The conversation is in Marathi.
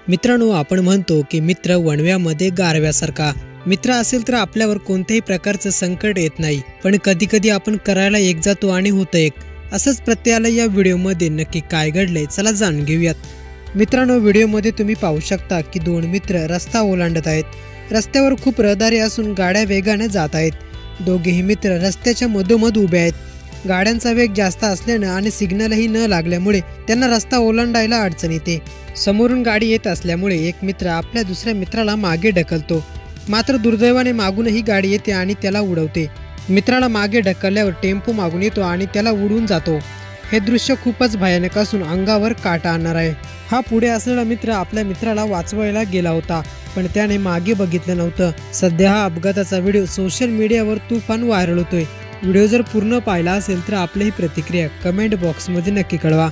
मित्रांनो, आपण म्हणतो की मित्र वणव्यामध्ये गारव्यासारखा. मित्र असेल तर आपल्यावर कोणत्याही प्रकारचं संकट येत नाही, पण कधी कधी आपण करायला एक जातो आणि होतं एक. असंच प्रत्येकाला या व्हिडिओमध्ये नक्की काय घडलंय चला जाणून घेऊयात. मित्रांनो, व्हिडिओमध्ये तुम्ही पाहू शकता की दोन मित्र रस्ता ओलांडत आहेत. रस्त्यावर खूप रहदारी असून गाड्या वेगाने जात आहेत. दोघेही मित्र रस्त्याच्या मधोमध उभे आहेत. गाड्यांचा वेग जास्त असल्यानं आणि सिग्नलही न लागल्यामुळे त्यांना रस्ता ओलांडायला अडचण येते. समोरून गाडी येत असल्यामुळे एक मित्र आपल्या दुसऱ्या मित्राला मागे ढकलतो, मात्र दुर्दैवाने मागूनही गाडी येते आणि त्याला उडवते. मित्राला मागे ढकलल्यावर टेम्पो मागून येतो आणि त्याला उडवून जातो. हे दृश्य खूपच भयानक असून अंगावर काटा आणणार आहे. हा पुढे असलेला मित्र आपल्या मित्राला वाचवायला गेला होता, पण त्याने मागे बघितलं नव्हतं. सध्या हा अपघाताचा व्हिडिओ सोशल मीडियावर तुफान व्हायरल होतोय. व्हिडिओ जर पूर्ण पाहिला असेल तर आपलीही प्रतिक्रिया कमेंट बॉक्समध्ये नक्की कळवा.